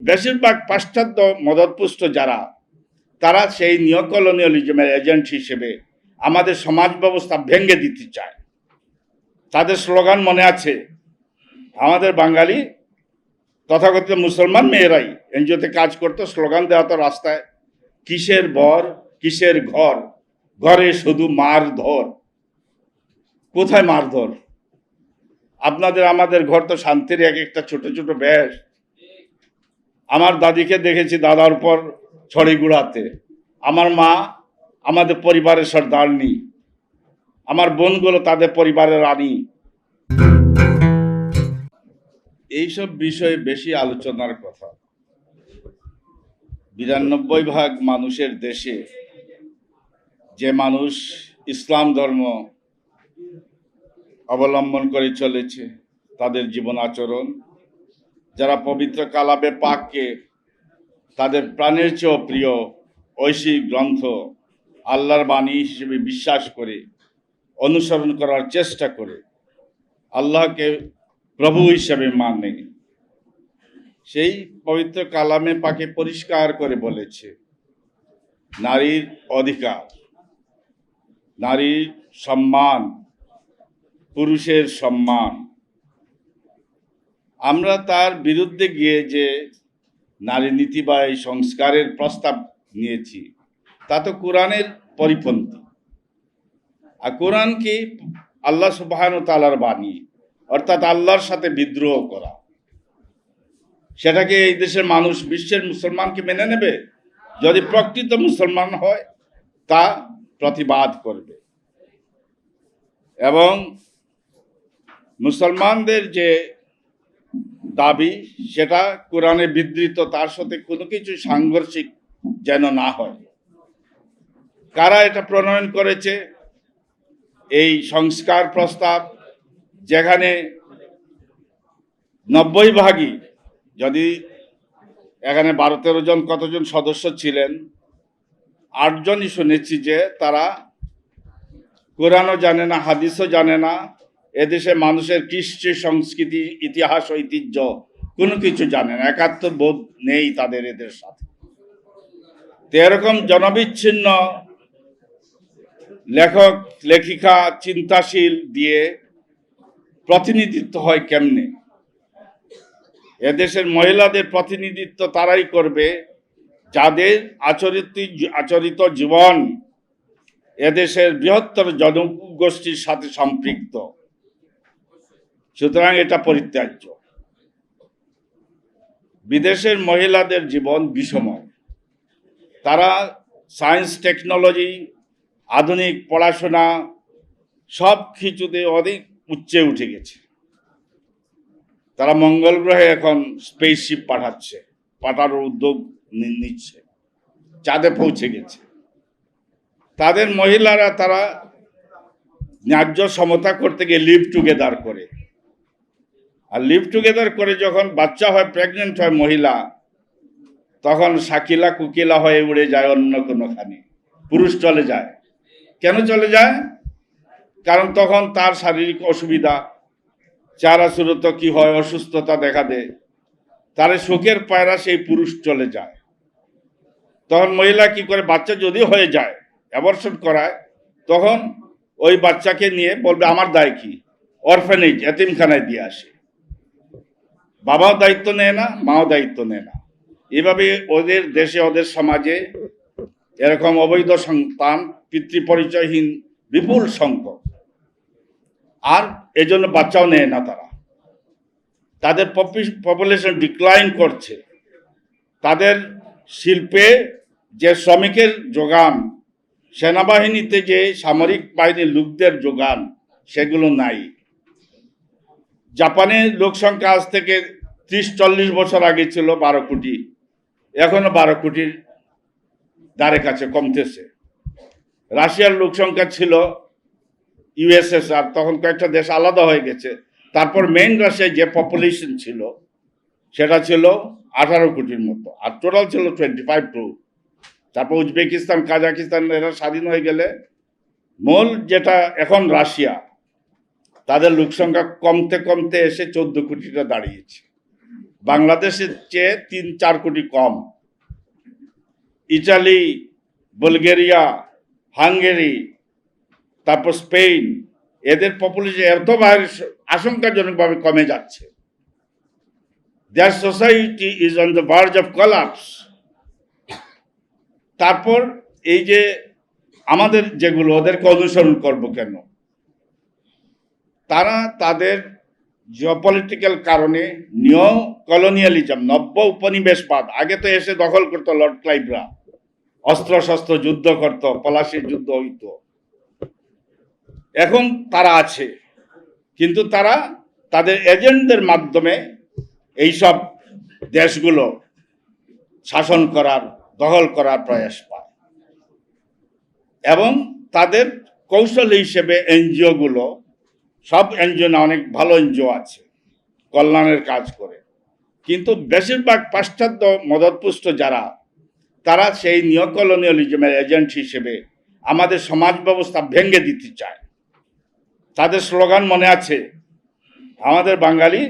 বেশিরভাগ পাশ্চাত্য মদতপুষ্ট যারা, তারা সেই নিওকলোনিয়ালিজমের এজেন্ট হিসেবে আমাদের সমাজ ব্যবস্থা ভেঙে দিতে চায়। তাদের স্লোগান মনে আছে, আমাদের বাঙালি তথাকথিত মুসলমান মেয়েরাই এনজিওতে কাজ করতো, স্লোগান দেওয়া তো রাস্তায়, কিসের বর কিসের ঘর, ঘরে শুধু মারধর। কোথায় মারধর? আপনাদের আমাদের ঘর তো শান্তির এক একটা ছোট ছোট ব্যাস। আমার দাদিকে দেখেছি দাদার উপর ছড়ি গুড়াতে। আমার মা আমাদের পরিবারের সর্দারনি, আমার বোনগুলো তাদের পরিবারের রানী। এইসব বিষয়ে বেশি আলোচনার কথা। ৯২% মানুষের দেশে যে মানুষ ইসলাম ধর্ম অবলম্বন করে চলেছে, তাদের জীবন আচরণ, যারা পবিত্র কালাবে পাককে তাদের প্রাণের চেয়েও প্রিয় ঐশিক গ্রন্থ, আল্লাহর বাণী হিসেবে বিশ্বাস করে অনুসরণ করার চেষ্টা করে, আল্লাহকে প্রভু হিসেবে মানে, সেই পবিত্র কালামে পাকে পরিষ্কার করে বলেছে নারীর অধিকার, নারীর সম্মান, পুরুষের সম্মান। আমরা তার বিরুদ্ধে গিয়ে যে নারী নীতি বা এই সংস্কারের প্রস্তাব নিয়েছি, তা তো কোরআনের পরিপন্থী। আর কোরআন কি? আল্লাহ সুবহানাহু ওয়া তাআলার বাণী, অর্থাৎ আল্লাহর সাথে বিদ্রোহ করা। সেটাকে এই দেশের মানুষ, বিশ্বের মুসলমানকে মেনে নেবে? যদি প্রকৃত মুসলমান হয় তা প্রতিবাদ করবে। এবং মুসলমানদের যে দাবি সেটা কোরআনে বিধৃত, তার সাথে কোনো কিছু সাংঘর্ষিক যেন না হয়। কারা এটা প্রণয়ন করেছে? এই সংস্কার প্রস্তাব, যেখানে ৯০%, যদি এখানে ১২-১৩ জন কতজন সদস্য ছিলেন, ৮ জনই শুনেছি যে তারা কোরআনও জানে না, হাদিসও জানে না, এদেশে মানুষের কৃষ্টি সংস্কৃতি, ইতিহাস, ঐতিহ্য কোনো কিছু জানে না, একাত্ম বোধ নেই তাদের এদের সাথে। তো এরকম জনবিচ্ছিন্ন লেখক লেখিকা চিন্তাশীল দিয়ে প্রতিনিধিত্ব হয় কেমনে? এদেশের মহিলাদের প্রতিনিধিত্ব তারাই করবে যাদের আচরিত জীবন এদেশের বৃহত্তর জনগোষ্ঠীর সাথে সম্পৃক্ত। সুতরাং এটা পরিত্যাজ্য। বিদেশের মহিলাদের জীবন বিষময়। তারা সায়েন্স, টেকনোলজি, আধুনিক পড়াশোনা সব কিছুতে অধিক উচ্চে উঠে গেছে। তারা মঙ্গল গ্রহে এখন স্পেসশিপ পাঠানোর উদ্যোগ নিচ্ছে, চাঁদে পৌঁছে গেছে। তাদের মহিলারা তারা ন্যায্য সমতা করতে গিয়ে লিভ টুগেদার করে, আর লিভ টুগেদার করে যখন বাচ্চা হয়, প্রেগনেন্ট হয় মহিলা, তখন শাকিলা কুকিলা হয়ে উড়ে যায় অন্য কোনোখানে, পুরুষ চলে যায়। কেন চলে যায়? কারণ তখন তার শারীরিক অসুবিধা, চেহারা সুরত কি হয়, অসুস্থতা দেখা দেয়, তার শোকের পায়রা সেই পুরুষ চলে যায়। তখন মহিলা কি করে? বাচ্চা যদি হয়ে যায়, অ্যাবর্শন করায়, তখন ওই বাচ্চাকে নিয়ে বলবে আমার দায় কি, অরফানেজ, এতিমখানায় দিয়ে আসে। বাবাও দায়িত্ব নেয় না, মাও দায়িত্ব নেয় না। এভাবে ওদের দেশে, ওদের সমাজে এরকম অবৈধ সন্তান, পিতৃপরিচয়হীন বিপুল সংখ্যক। আর এজন্য বাচ্চাও নেয় না তারা। তাদের পপুলেশন ডিক্লাইন করছে। তাদের শিল্পে যে শ্রমিকের যোগান, সেনাবাহিনীতে যে সামরিক বাহিনীর লোকদের যোগান, সেগুলো নাই। জাপানের লোক সংখ্যা আজ থেকে ৩০-৪০ বছর আগে ছিল ১২ কোটি, এখনো ১২ কোটির দ্বারে কাছে কমতেছে। রাশিয়ার লোক সংখ্যা ছিল ইউএসএসআর, তখন কয়েকটা দেশ আলাদা হয়ে গেছে। তারপর মেইন রাশিয়ায় যে পপুলেশন ছিল সেটা ছিল ১৮ কোটির মতো, আর টোটাল ছিল 25 crore। তারপর উজবেকিস্তান, কাজাকিস্তান এরা স্বাধীন হয়ে গেলে মূল যেটা এখন রাশিয়া, তাদের লোক সংখ্যা কমতে কমতে এসে 14 কোটিটা দাঁড়িয়েছে। বাংলাদেশের চেয়ে 3-4 কোটি কম। ইটালি, বুলগেরিয়া, হাঙ্গেরি, তারপর স্পেন, এদের পপুলেশন এত আশঙ্কাজনকভাবে কমে যাচ্ছে। Their society is on the verge of collapse. তারপর এই যে আমাদের যেগুলো, ওদেরকে অনুসরণ করব কেন? তারা তাদের জিওপলিটিক্যাল কারণে নিও কলোনিয়ালিজম, নব্য উপনিবেশবাদ, আগে তো এসে দখল করতো লর্ড ক্লাইভরা, অস্ত্র শস্ত্র যুদ্ধ করত, পলাশির যুদ্ধ হইত। এখন তারা আছে, কিন্তু তারা তাদের এজেন্টদের মাধ্যমে এইসব দেশগুলো শাসন করার, দখল করার প্রয়াস পায়। এবং তাদের কৌশল হিসেবে এনজিও গুলো, সব এনজিও না, অনেক ভালো এনজিও আছে কল্যাণের কাজ করে, কিন্তু বেশিরভাগ পাশ্চাত্য মদতপুষ্ট যারা, তারা সেই নিওকলোনিয়ালিজমের এজেন্ট হিসেবে আমাদের সমাজ ব্যবস্থা ভেঙে দিতে চায়। তাদের স্লোগান মনে আছে, আমাদের বাঙালি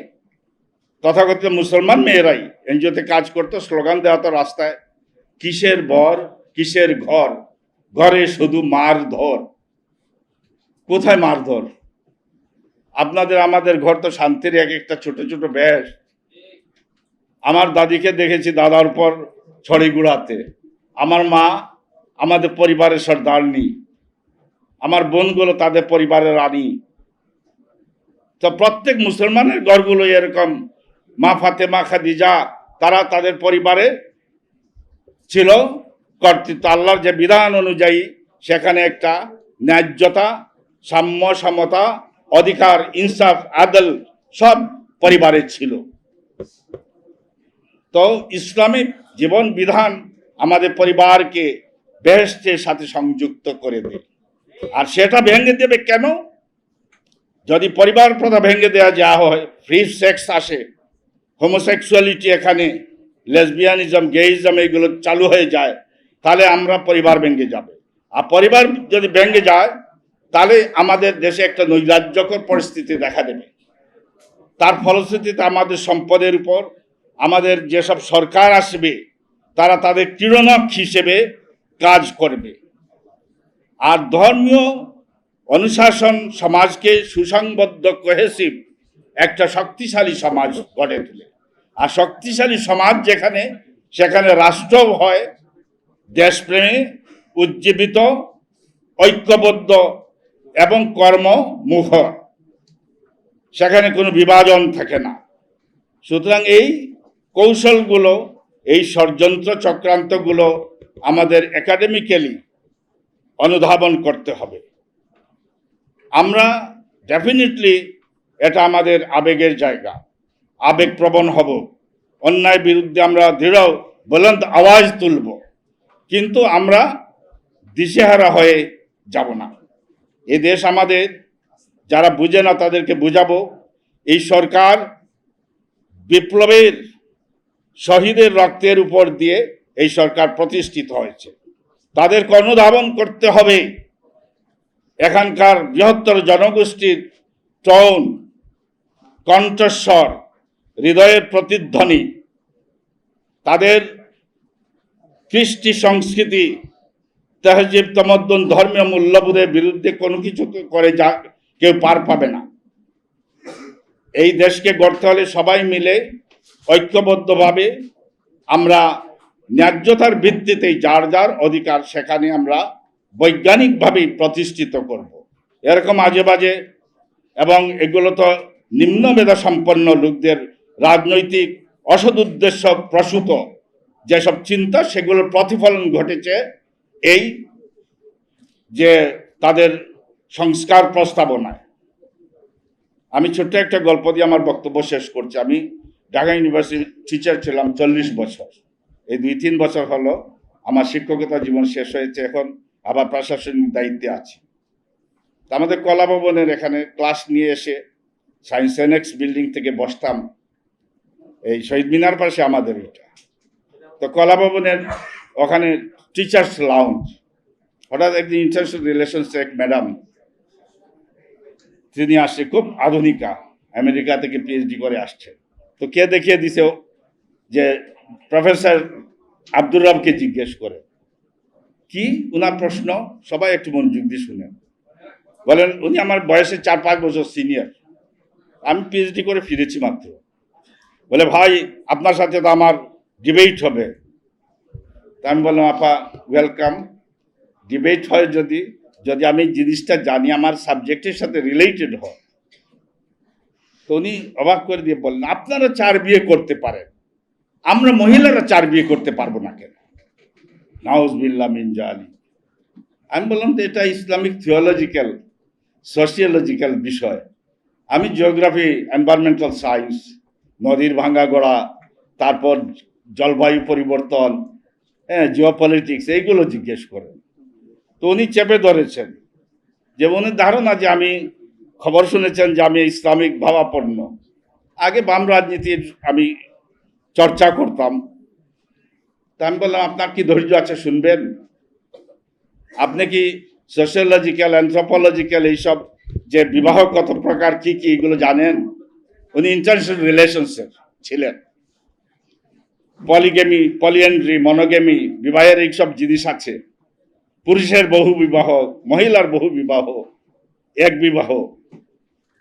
তথাকথিত মুসলমান মেয়েরাই এনজিওতে কাজ করতো, স্লোগান দেওয়া তো রাস্তায়, কিসের বর কিসের ঘর, ঘরে শুধু মারধর। কোথায় মারধর? আপনাদের আমাদের ঘর তো শান্তির এক একটা ছোট ছোট ব্যাস। আমার দাদিকে দেখেছি দাদার উপর ছড়ি গুড়াতে, আমার মা আমাদের পরিবারের সর্দারনি, আমার বোনগুলো তাদের পরিবারের রানী। তো প্রত্যেক মুসলমানের ঘরগুলো এরকম, মা ফাতেমা, খাদিজা, তারা তাদের পরিবারে ছিল কর্তৃত্ব। আল্লাহর যে বিধান অনুযায়ী সেখানে একটা ন্যায্যতা, সাম্য, সমতা, অধিকার, ইনসাফ, আদল সব পরিবারের ছিল। তো ইসলামিক জীবন বিধান আমাদের পরিবারকে বেহেশতের সাথে সংযুক্ত করে দেয়। আর সেটা ভেঙে দেবে কেন? যদি পরিবার প্রথা ভেঙে দেওয়া যা হয়, ফ্রি সেক্স আসে, হোমোসেক্সুয়ালিটি, এখানে লেসবিয়ানিজম, গেইজম এগুলো চালু হয়ে যায়, তাহলে আমরা পরিবার ভেঙে যাবে। আর পরিবার যদি ভেঙে যায়, তাহলে আমাদের দেশে একটা নৈরাজ্যকর পরিস্থিতি দেখা দেবে। তার ফলশ্রুতিতে আমাদের সম্পদের উপর আমাদের যেসব সরকার আসবে, তারা তাদের ক্রীড়নক হিসেবে কাজ করবে। আর ধর্মীয় অনুশাসন সমাজকে সুসংবদ্ধ, কোহেসিভ একটা শক্তিশালী সমাজ গড়ে তোলে। আর শক্তিশালী সমাজ যেখানে, সেখানে রাষ্ট্র হয় দেশপ্রেমে উজ্জীবিত, ঐক্যবদ্ধ এবং কর্মমুখর, সেখানে কোনো বিভাজন থাকে না। সুতরাং এই কৌশলগুলো, এই ষড়যন্ত্র চক্রান্তগুলো আমাদের একাডেমিক্যালি অনুধাবন করতে হবে। আমরা ডেফিনেটলি, এটা আমাদের আবেগের জায়গা, আবেগপ্রবণ হব, অন্যায় বিরুদ্ধে আমরা দৃঢ় বুলন্দ আওয়াজ তুলব, কিন্তু আমরা দিশেহারা হয়ে যাব না। এ দেশ আমাদের, যারা বুঝে না তাদেরকে বুঝাবো, এই সরকার বিপ্লবের শহীদের রক্তের উপর দিয়ে এই সরকার প্রতিষ্ঠিত হয়েছে। তাদেরকে অনুধাবন করতে হবে। এখানকার বৃহত্তর জনগোষ্ঠীর টোন, কণ্ঠস্বর, হৃদয়ের প্রতিধ্বনি, তাদের কৃষ্টি সংস্কৃতি, তেহজিব, তমদ্দুন, ধর্মীয় মূল্যবোধের বিরুদ্ধে কোনো কিছু করে যা কেউ পার পাবে না। এই দেশকে গড়তে হলে সবাই মিলে ঐক্যবদ্ধভাবে আমরা ন্যায্যতার ভিত্তিতেই যার যার অধিকার সেখানে আমরা বৈজ্ঞানিকভাবেই প্রতিষ্ঠিত করব। এরকম আজে বাজে এবং এগুলো তো নিম্ন মেধা সম্পন্ন লোকদের রাজনৈতিক অসৎ উদ্দেশ্য প্রসূত যেসব চিন্তা, সেগুলোর প্রতিফলন ঘটেছে এই যে তাদের সংস্কার প্রস্তাবনায়। আমি ছোট্ট একটা গল্প দিয়ে আমার বক্তব্য শেষ করছি। আমি ঢাকা ইউনিভার্সিটি টিচার ছিলাম 40 বছর। এই 2-3 বছর হলো আমার শিক্ষকতা জীবন শেষ হয়েছে, এখন আবার প্রশাসনিক দায়িত্বে আছি। আমাদের কলা ভবনের এখানে ক্লাস নিয়ে এসে সায়েন্স এনেক্স বিল্ডিং থেকে বসতাম, এই শহীদ মিনার পাশে আমাদের এটা। তো কলা ভবনের ওখানে টিচার্স লাউঞ্জ, হঠাৎ একদিন ইন্টারন্যাশনাল রিলেশনস এক ম্যাডাম, তিনি আসছে, খুব আধুনিকা, আমেরিকা থেকে পিএইচডি করে আসছে। তো কে দেখিয়ে দিছে যে প্রফেসর আব্দুর রবকে জিজ্ঞেস করে। কি উনার প্রশ্ন? সবাই একটু মনোযোগ দিয়ে শুনেন। বলেন, উনি আমার বয়সে 4-5 বছর সিনিয়র, আমি পিএইচডি করে ফিরেছি মাত্র। বলে, ভাই আপনার সাথে তো আমার ডিবেট হবে। তা আমি বললাম, আপা ওয়েলকাম, ডিবেট হয় যদি যদি আমি জিনিসটা জানি, আমার সাবজেক্টের সাথে রিলেটেড হয়। তো উনি অবাক করে দিয়ে বললেন, আপনারা 4 বিয়ে করতে পারেন, আমরা মহিলারা 4 বিয়ে করতে পারবো না কেন? নাউজুবিল্লাহ মিন জালিক। আমি বললাম তো এটা ইসলামিক থিওলজিক্যাল সোশিওলজিক্যাল বিষয়। আমি জিওগ্রাফি, এনভায়রনমেন্টাল সায়েন্স, নদীর ভাঙ্গা গড়া, তারপর জলবায়ু পরিবর্তন, হ্যাঁ, জিওপলিটিক্স, এইগুলো জিজ্ঞেস করেন। তো উনি চেপে ধরেছেন যে উনি ধারণা যে আমি খবর শুনেছেন যে আমি ইসলামিক ভাবাপন্ন। আগে বাম রাজনীতির আমি চর্চা করতাম। তা আমি বললাম, আপনার কি ধৈর্য আছে শুনবেন? আপনি কি সোশিওলজিক্যাল, অ্যানথ্রোপোলজিক্যাল এইসব যে বিবাহ কত প্রকার কি কি এগুলো জানেন? উনি ইন্টারন্যাশনাল রিলেশনসে ছিলেন। পলিগেমি, পলিএন্ড্রি, মনোগেমি, বিবাহের এইসব জিনিস আছে। পুরুষের বহু বিবাহ, মহিলার বহু বিবাহ, এক বিবাহ,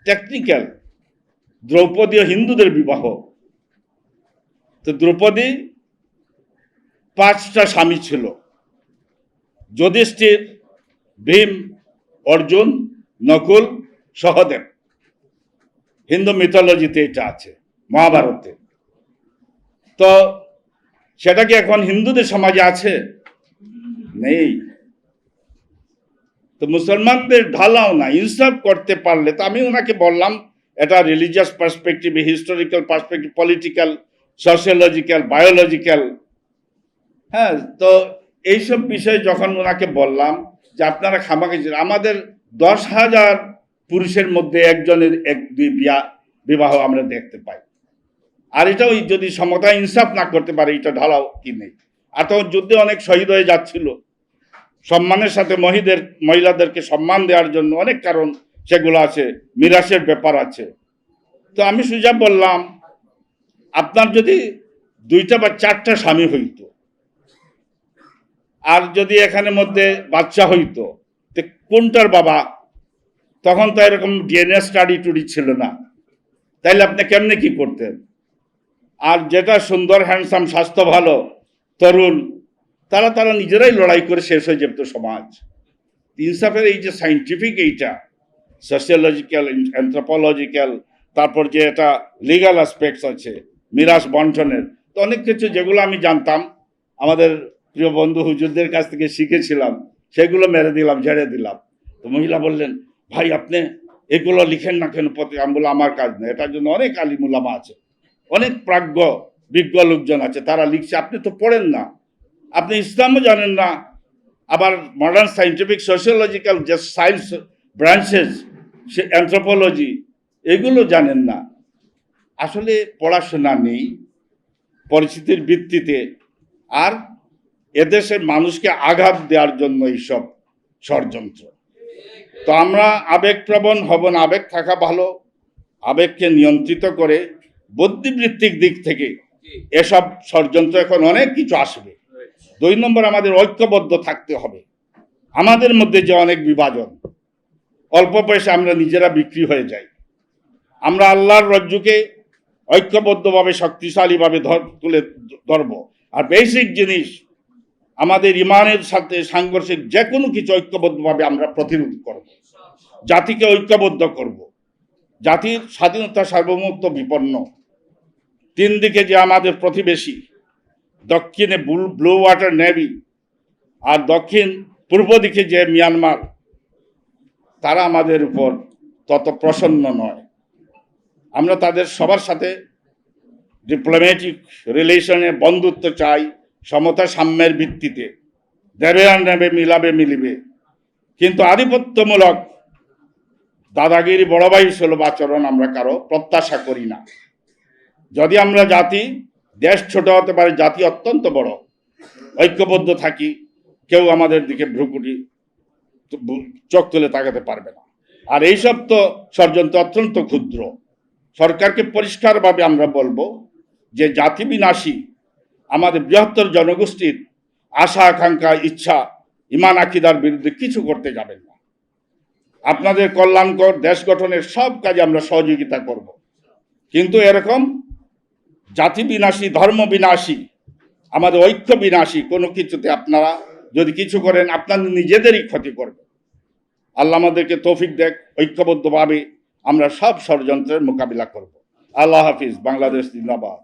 টেকনিক্যাল। দ্রৌপদী ও হিন্দুদের বিবাহ। তো দ্রৌপদী 5টা স্বামী ছিল: যুধিষ্ঠির, ভীম, অর্জুন, নকুল, সহদেব। হিন্দু মিথোলজিতে এটা আছে, মহাভারতে। তো সেটা কি এখন হিন্দুদের সমাজে আছে? নেই। তো মুসলমানদের ঢালাও না, ইনসাফ করতে পারলে। তো আমি ওনাকে বললাম, এটা religious perspective, historical perspective, political, sociological, biological, হ্যাঁ। তো এইসব বিষয়ে যখন ওনাকে বললাম যে আপনারা খামাখা, আমাদের 10,000 পুরুষের মধ্যে একজনের 1-2 বিবাহ আমরা দেখতে পাই। আর এটাও যদি সমতা ইনসাফ না করতে পারে, এটা ঢালাও কি নেই। আর তখন যুদ্ধে অনেক শহীদ হয়ে যাচ্ছিল। সম্মানের সাথে মহিলাদেরকে সম্মান দেওয়ার জন্য অনেক কারণ সেগুলো আছে, মিরাসের ব্যাপার আছে। তো আমি সুজা বললাম, আপনার যদি 2টা বা 4টা স্বামী হইতো, আর যদি এখানে মধ্যে বাচ্চা হইতো, তো কোনটার বাবা? তখন তো এরকম ডিএনএ স্টাডি টুডি ছিল না, তাইলে আপনি কেমনে কি করতেন? আর যেটা সুন্দর, হ্যান্ডসাম, স্বাস্থ্য ভালো, তরুণ, তারা নিজেরাই লড়াই করে শেষ হয়ে যেত সমাজ। ইনসাফের এই যে সাইন্টিফিক, এইটা সোশিওলজিক্যাল, অ্যানথ্রোপোলজিক্যাল, তারপর যে এটা লিগাল অ্যাসপেক্টস আছে, মিরাস বন্টনের, তো অনেক কিছু যেগুলো আমি জানতাম, আমাদের প্রিয় বন্ধু হুজুরদের কাছ থেকে শিখেছিলাম, সেগুলো মেরে দিলাম, ঝেড়ে দিলাম। তো মহিলা বললেন, ভাই আপনি এগুলো লিখেন না কেন? আমি বললাম, আমার কাজ নেই, এটার জন্য অনেক আলিম উলামা আছে, অনেক প্রাজ্ঞ বিজ্ঞ লোকজন আছে, তারা লিখছে, আপনি তো পড়েন না, আপনি ইসলামও জানেন না, আবার মডার্ন সাইন্টিফিক সোশিওলজিক্যাল যে সায়েন্স ব্রাঞ্চেস, সে অ্যানথ্রোপোলজি, এগুলো জানেন না। আসলে পড়াশোনা নেই পরিস্থিতির ভিত্তিতে, আর এদেশের মানুষকে আঘাত দেওয়ার জন্য এইসব ষড়যন্ত্র। তো আমরা আবেগপ্রবণ হব না, আবেগ থাকা ভালো, আবেগকে নিয়ন্ত্রিত করে বুদ্ধিবৃত্তিক দিক থেকে এসব ষড়যন্ত্র, এখন অনেক কিছু আসবে। 2 নম্বর, আমাদের ঐক্যবদ্ধ থাকতে হবে। আমাদের মধ্যে যে অনেক বিভাজন, অল্প পয়সা আমরা নিজেরা বিক্রি হয়ে যাই। আমরা আল্লাহর রজ্জুকে ঐক্যবদ্ধভাবে শক্তিশালীভাবে তুলে ধরব। আর বেসিক জিনিস, আমাদের ইমানের সাথে সাংঘর্ষিক যে কোনো কিছু ঐক্যবদ্ধভাবে আমরা প্রতিরোধ করব, জাতিকে ঐক্যবদ্ধ করব। জাতির স্বাধীনতা, সার্বভৌমত্ব বিপন্ন। 3 দিকে যে আমাদের প্রতিবেশী, দক্ষিণে ব্লু ওয়াটার নেভি, আর দক্ষিণ পূর্ব দিকে যে মিয়ানমার, তারা আমাদের উপর তত প্রসন্ন নয়। আমরা তাদের সবার সাথে ডিপ্লোম্যাটিক রিলেশনে বন্ধুত্ব চাই, সমতা সাম্যের ভিত্তিতে, দেবে আর নেবে, মিলাবে মিলিবে। কিন্তু আধিপত্যমূলক দাদাগিরি, বড় ভাই সুলভ আচরণ আমরা কারো প্রত্যাশা করি না। যদি আমরা জাতি, দেশ ছোট হতে পারে, জাতি অত্যন্ত বড়, ঐক্যবদ্ধ থাকি, কেউ আমাদের দিকে ভ্রুকুটি চোখ তুলে তাকাতে পারবে না। আর এইসব তো ষড়যন্ত্র অত্যন্ত ক্ষুদ্র। সরকারকে পরিষ্কারভাবে আমরা বলবো যে জাতি বিনাশী আমাদের বৃহত্তর জনগোষ্ঠীর আশা আকাঙ্ক্ষা ইচ্ছা ইমান আকিদার বিরুদ্ধে কিছু করতে যাবেন না। আপনাদের কল্যাণকর দেশ গঠনের সব কাজে আমরা সহযোগিতা করব, কিন্তু এরকম জাতি বিনাশী, ধর্ম বিনাশী, আমাদের ঐক্য বিনাশী কোনো কিছুতে আপনারা যদি কিছু করেন আপনাদের নিজেদেরই ক্ষতি করবে। আল্লাহ আমাদেরকে তৌফিক দেখ, ঐক্যবদ্ধভাবে আমরা সব ষড়যন্ত্রের মোকাবিলা করব। আল্লাহ হাফিজ। বাংলাদেশ জিন্দাবাদ।